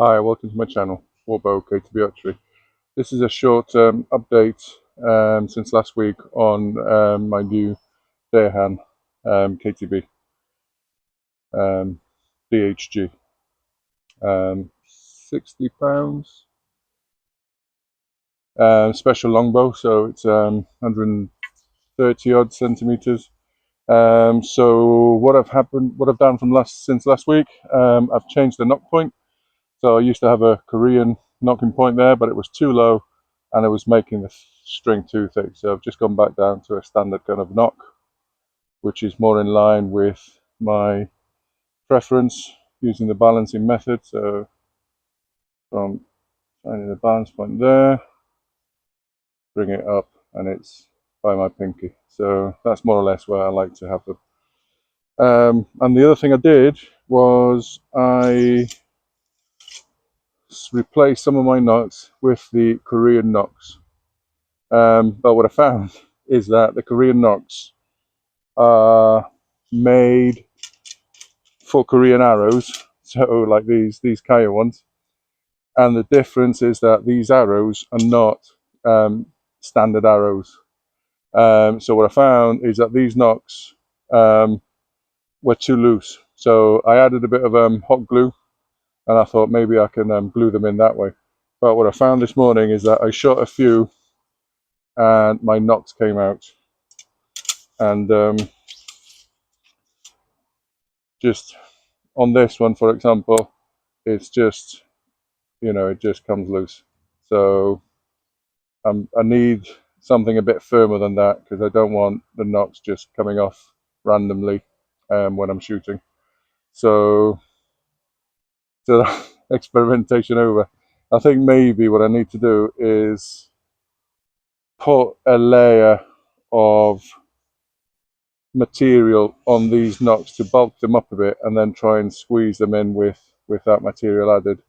Hi, welcome to my channel, Warbow KTB Archery. This is a short update since last week on my new DaeHan KTB DHG. 60 pounds. Special longbow, so it's 130 odd centimeters. So what I've done since last week, I've changed the nock point. So I used to have a Korean knocking point there, but it was too low and it was making the string too thick. So I've just gone back down to a standard kind of nock, which is more in line with my preference using the balancing method. So from finding the balance point there, bring it up, and it's by my pinky. So that's more or less where I like to have them. And the other thing I did was I replaced some of my nocks with the Korean nocks. But what I found is that the Korean nocks are made for Korean arrows, so like these Kaya ones. And the difference is that these arrows are not standard arrows. So what I found is that these nocks were too loose. So I added a bit of hot glue, and I thought maybe I can glue them in that way. But what I found this morning is that I shot a few, and my nocks came out, and just on this one, for example, it's just, it just comes loose. So I need something a bit firmer than that because I don't want the nocks just coming off randomly when I'm shooting. So experimentation over. I think maybe what I need to do is put a layer of material on these nocks to bulk them up a bit and then try and squeeze them in with that material added.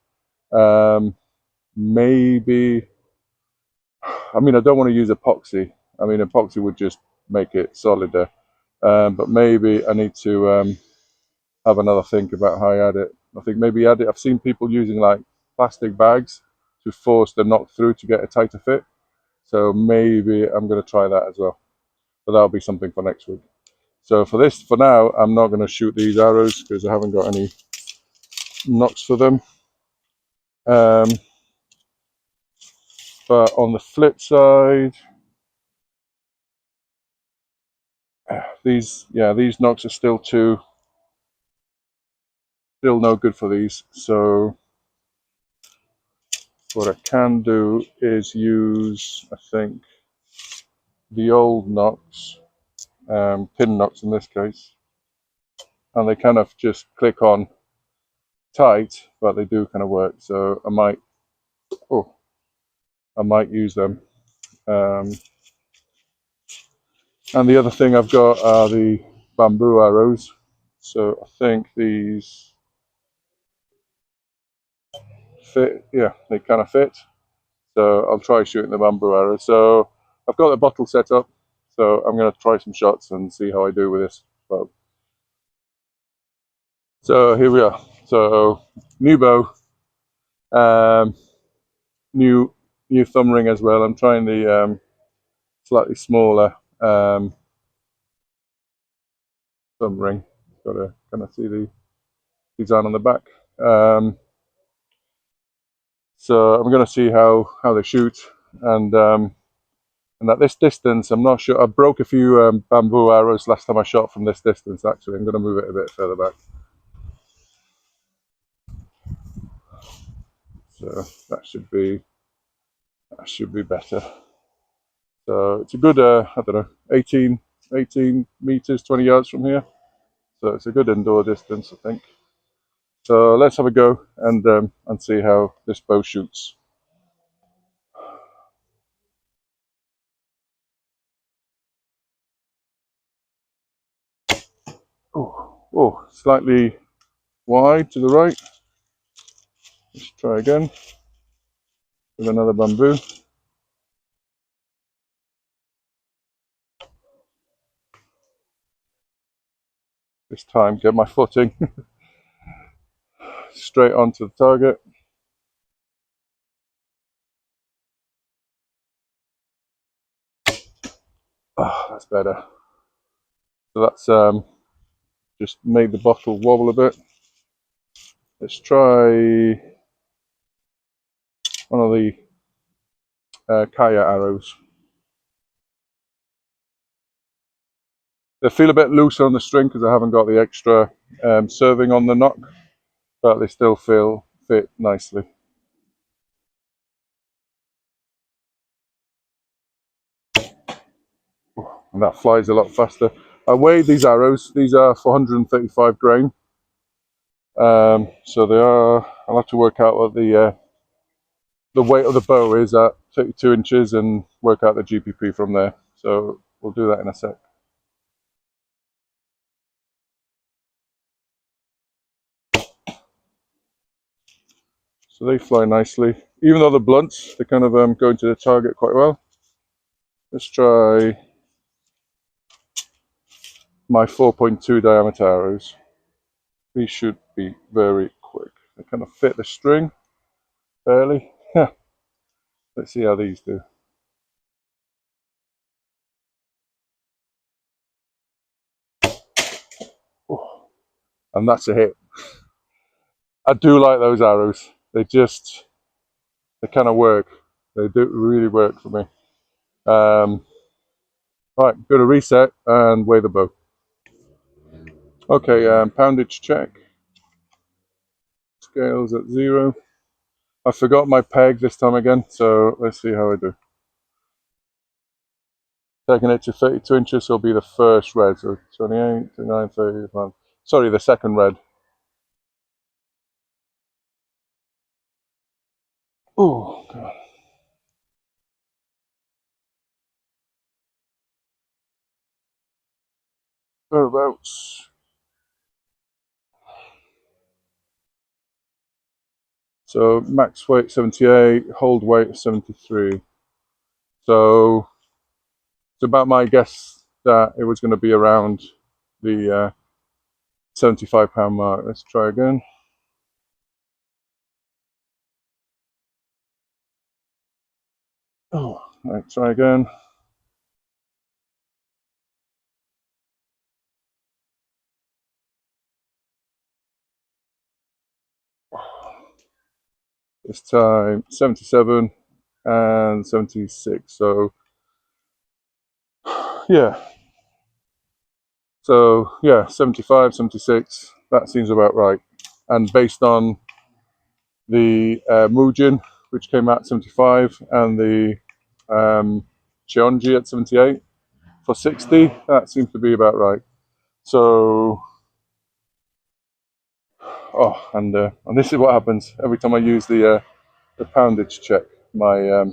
Maybe, I mean, I don't want to use epoxy. I mean, epoxy would just make it solider. But maybe I need to have another think about how I add it. I think maybe add it. I've seen people using like plastic bags to force the nock through to get a tighter fit. So maybe I'm going to try that as well. But that'll be something for next week. So for now, I'm not going to shoot these arrows because I haven't got any nocks for them. But on the flip side, these nocks are still no good for these. So what I can do is use, I think, the old nocks, pin nocks in this case, and they kind of just click on tight, but they do kind of work. So I might use them. And the other thing I've got are the bamboo arrows. So I think these fit. Yeah, they kind of fit. So I'll try shooting the bamboo arrow. So I've got the bottle set up. So I'm going to try some shots and see how I do with this bow. So here we are. So new bow, new thumb ring as well. I'm trying the slightly smaller thumb ring. Got to kind of see the design on the back. So I'm going to see how they shoot, and at this distance, I'm not sure. I broke a few bamboo arrows last time I shot from this distance. Actually, I'm going to move it a bit further back. So that should be better. So it's a good, I don't know, 18 meters, 20 yards from here. So it's a good indoor distance, I think. So let's have a go and see how this bow shoots. Oh, slightly wide to the right. Let's try again with another bamboo. This time, get my footing straight onto the target. Oh, that's better. So that's just made the bottle wobble a bit. Let's try one of the Kaya arrows. They feel a bit looser on the string because I haven't got the extra serving on the nock, but they still fit nicely. And that flies a lot faster. I weighed these arrows. These are 435 grain. So they are. I'll have to work out what the weight of the bow is at 32 inches and work out the GPP from there. So we'll do that in a sec. So they fly nicely. Even though they're blunt, they kind of go into the target quite well. Let's try my 4.2 diameter arrows. These should be very quick. They kind of fit the string barely. Let's see how these do. Oh, and that's a hit. I do like those arrows. They kind of work. They do really work for me. Right, go to reset and weigh the bow. Okay, poundage check. Scales at 0. I forgot my peg this time again, so let's see how I do. Taking it to 32 inches will be the first red, so 28, 29, 30, sorry, the second red. Oh, God. Whereabouts? So max weight 78, hold weight 73. So it's about my guess that it was going to be around the 75-pound mark. Let's try again. Oh, right, try again. This time 77 and 76. So yeah. So yeah, 75, 76. That seems about right. And based on the Mujin, which came out 75, and the Cheonji at 78 for 60, that seems to be about right. So, and this is what happens every time I use the poundage check. My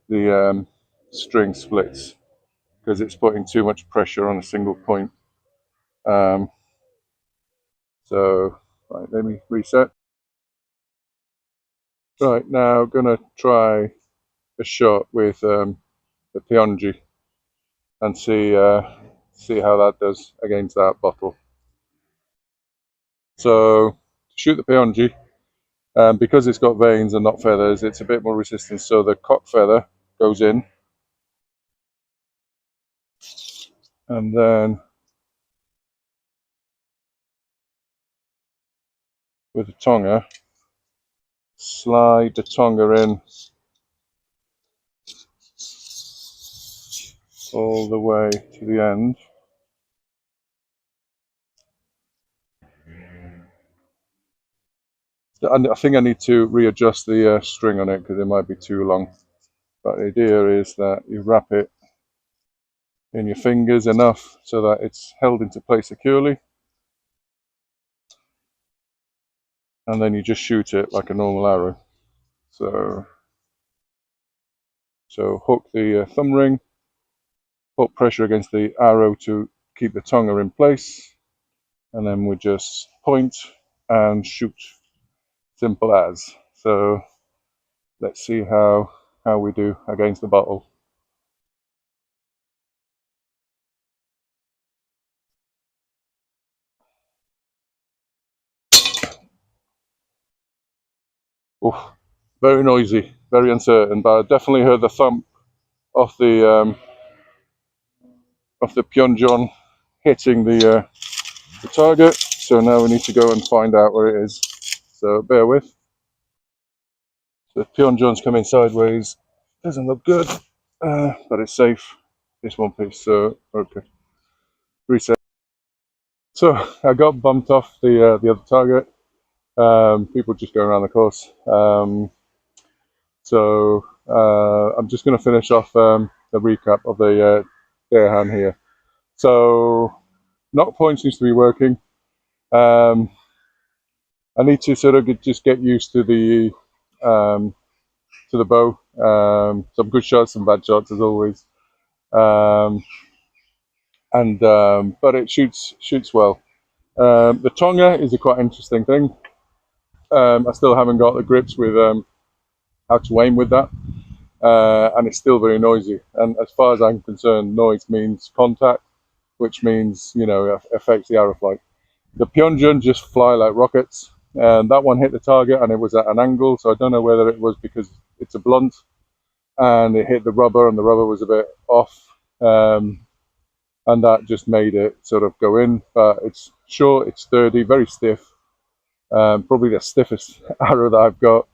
the string splits because it's putting too much pressure on a single point. So, right, let me reset. Right, now gonna try a shot with the Pyeonjeon and see how that does against that bottle. So, to shoot the Pyeonjeon, because it's got veins and not feathers, it's a bit more resistant. So the cock feather goes in, and then with the Tong-Ah, slide the Tong-Ah in all the way to the end. I think I need to readjust the string on it because it might be too long. But the idea is that you wrap it in your fingers enough so that it's held into place securely, and then you just shoot it like a normal arrow. So hook the thumb ring, put pressure against the arrow to keep the Tong-Ah in place, and then we just point and shoot. Simple as. So let's see how we do against the bottle. Oof, very noisy, very uncertain, but I definitely heard the thump off the Pyeonjeon hitting the target. So now we need to go and find out where it is. So bear with. The Pyeonjeon's coming sideways. Doesn't look good, but it's safe. This one piece. So okay, reset. So I got bumped off the other target. People just going around the course. So I'm just going to finish off the recap of the DaeHan here. So knock point seems to be working. I need to sort of just get used to the bow. Some good shots, some bad shots as always. But it shoots well. The Tong-Ah is a quite interesting thing. I still haven't got the grips with how to aim with that, and it's still very noisy. And as far as I'm concerned, noise means contact, which means affects the arrow flight. The Pyeonjeon just fly like rockets, and that one hit the target, and it was at an angle. So I don't know whether it was because it's a blunt, and it hit the rubber, and the rubber was a bit off. And that just made it sort of go in, but it's short, it's sturdy, very stiff, probably the stiffest arrow that I've got,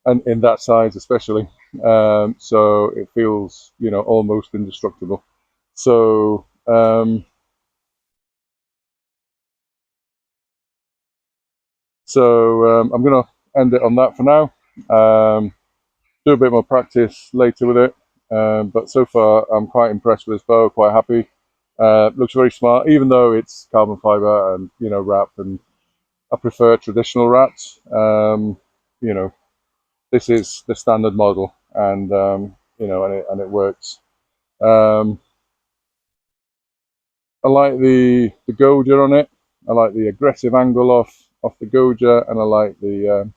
and in that size especially. So it feels almost indestructible. So I'm going to end it on that for now. Do a bit more practice later with it, but so far I'm quite impressed with this bow, quite happy. Looks very smart, even though it's carbon fiber and wrap, and I prefer traditional wraps. This is the standard model, and and it works. I like the goja on it. I like the aggressive angle off the goja, and I like the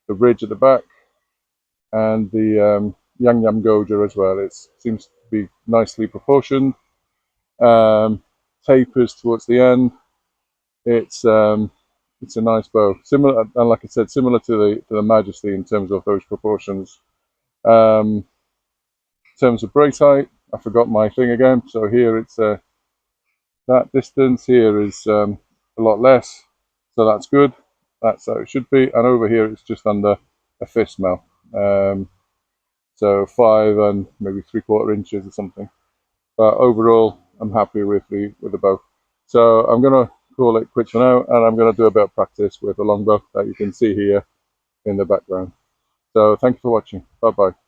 ridge at the back, and the DaeHanGung goja as well. It seems to be nicely proportioned. Tapers towards the end. It's a nice bow. Similar, and like I said, similar to the Majesty in terms of those proportions. In terms of brace height, I forgot my thing again. So here it's that distance here is a lot less, so that's good. That's how it should be. And over here it's just under a fist mouth. So 5 and maybe 3/4 inches or something. But overall, I'm happy with the bow. So I'm gonna call it quits for now, and I'm gonna do a bit of practice with the longbow that you can see here in the background. So thank you for watching. Bye bye.